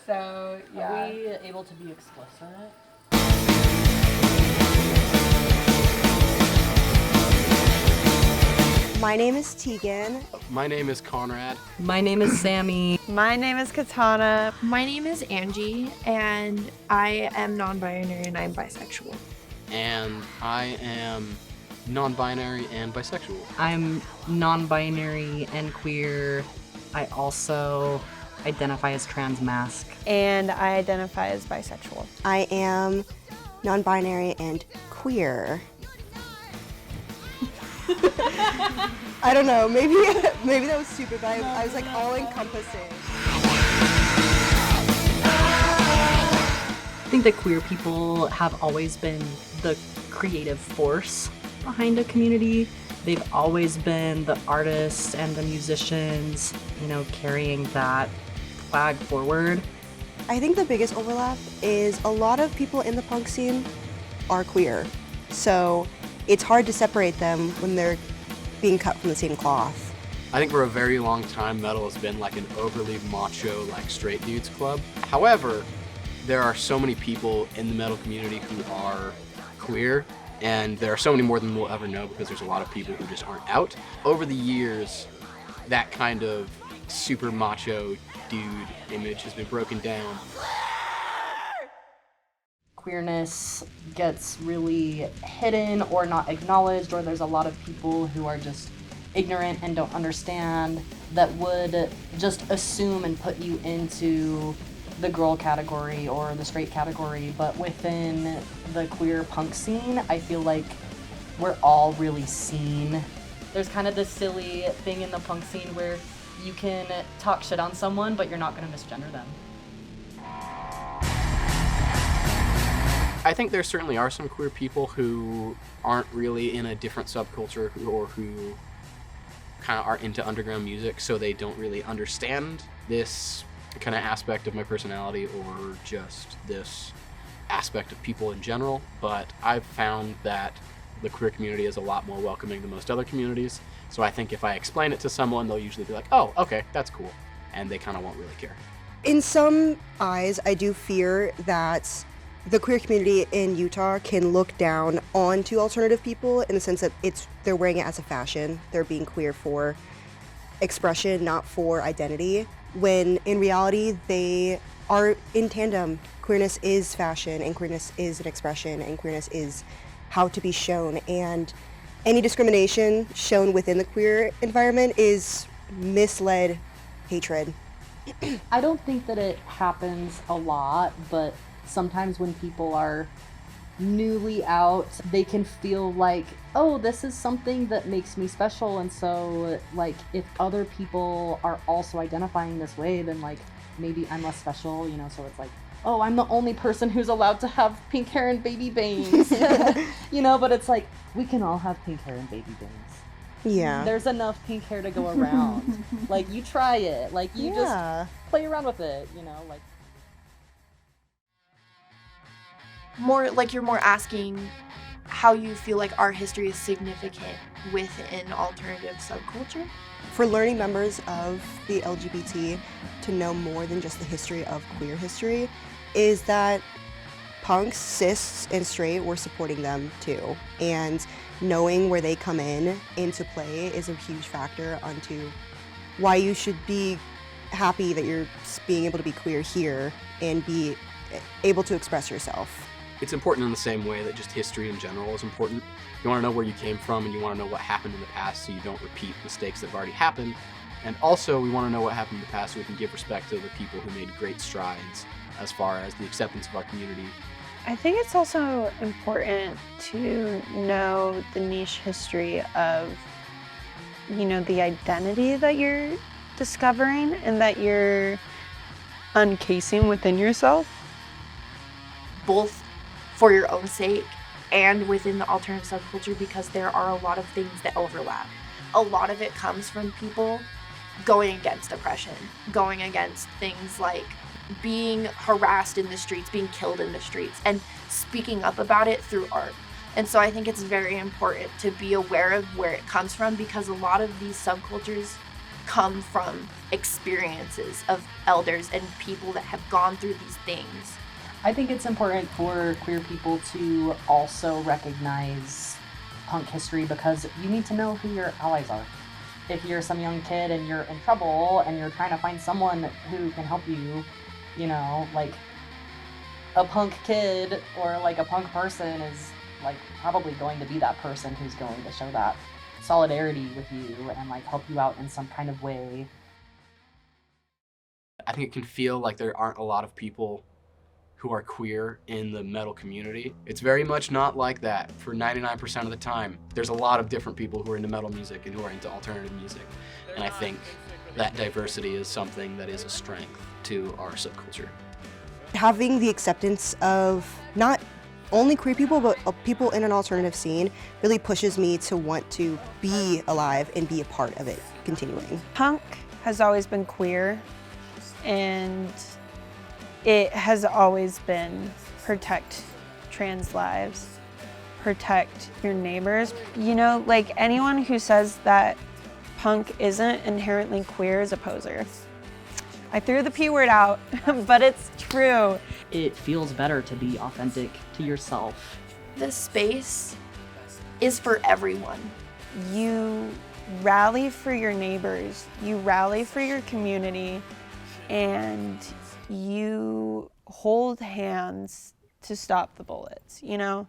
So, yeah. Are we able to be explicit? My name is Tegan. My name is Conrad. My name is Sammy. My name is Katana. My name is Angie, and I am non-binary and I'm bisexual. And I am non-binary and bisexual. I'm non-binary and queer. I also identify as trans masc. And I identify as bisexual. I am non-binary and queer. I don't know, maybe that was stupid, but I was like all-encompassing. I think that queer people have always been the creative force behind a community. They've always been the artists and the musicians, carrying that flag forward. I think the biggest overlap is a lot of people in the punk scene are queer. So it's hard to separate them when they're being cut from the same cloth. I think for a very long time, metal has been like an overly macho, like straight dudes club. However, there are so many people in the metal community who are queer, and there are so many more than we'll ever know because there's a lot of people who just aren't out. Over the years, that kind of super macho dude image has been broken down. Queerness gets really hidden or not acknowledged, or there's a lot of people who are just ignorant and don't understand that would just assume and put you into the girl category or the straight category. But within the queer punk scene, I feel like we're all really seen. There's kind of this silly thing in the punk scene where you can talk shit on someone, but you're not going to misgender them. I think there certainly are some queer people who aren't really in a different subculture or who kind of are into underground music, so they don't really understand this kind of aspect of my personality or just this aspect of people in general. But I've found that the queer community is a lot more welcoming than most other communities. So I think if I explain it to someone, they'll usually be like, oh, okay, that's cool. And they kind of won't really care. In some eyes, I do fear that the queer community in Utah can look down onto alternative people in the sense that they're wearing it as a fashion. They're being queer for expression, not for identity, when in reality they are in tandem. Queerness is fashion, and queerness is an expression, and queerness is how to be shown. And any discrimination shown within the queer environment is misled hatred. I don't think that it happens a lot, but sometimes when people are newly out, they can feel like, oh, this is something that makes me special, and so like if other people are also identifying this way, then like maybe I'm less special, so it's like, oh, I'm the only person who's allowed to have pink hair and baby bangs. But it's like, we can all have pink hair and baby bangs. Yeah. There's enough pink hair to go around. Like, you try it. Like, you just play around with it, like. More like you're more asking how you feel like our history is significant within alternative subculture. For learning members of the LGBT to know more than just the history of queer history is that punks, cis, and straight were supporting them too. And knowing where they come into play is a huge factor onto why you should be happy that you're being able to be queer here and be able to express yourself. It's important in the same way that just history in general is important. You want to know where you came from, and you want to know what happened in the past so you don't repeat mistakes that have already happened. And also, we want to know what happened in the past so we can give respect to the people who made great strides as far as the acceptance of our community. I think it's also important to know the niche history of, the identity that you're discovering and that you're uncasing within yourself. Both for your own sake and within the alternative subculture, because there are a lot of things that overlap. A lot of it comes from people going against oppression, going against things like being harassed in the streets, being killed in the streets, and speaking up about it through art. And so I think it's very important to be aware of where it comes from, because a lot of these subcultures come from experiences of elders and people that have gone through these things. I think it's important for queer people to also recognize punk history because you need to know who your allies are. If you're some young kid and you're in trouble and you're trying to find someone who can help you, you know, like a punk kid or like a punk person is like probably going to be that person who's going to show that solidarity with you and like help you out in some kind of way. I think it can feel like there aren't a lot of people who are queer in the metal community. It's very much not like that for 99% of the time. There's a lot of different people who are into metal music and who are into alternative music. And I think that diversity is something that is a strength to our subculture. Having the acceptance of not only queer people, but people in an alternative scene really pushes me to want to be alive and be a part of it continuing. Punk has always been queer, and it has always been protect trans lives, protect your neighbors. You know, like anyone who says that punk isn't inherently queer is a poser. I threw the P word out, but it's true. It feels better to be authentic to yourself. This space is for everyone. You rally for your neighbors, you rally for your community, and you hold hands to stop the bullets, you know?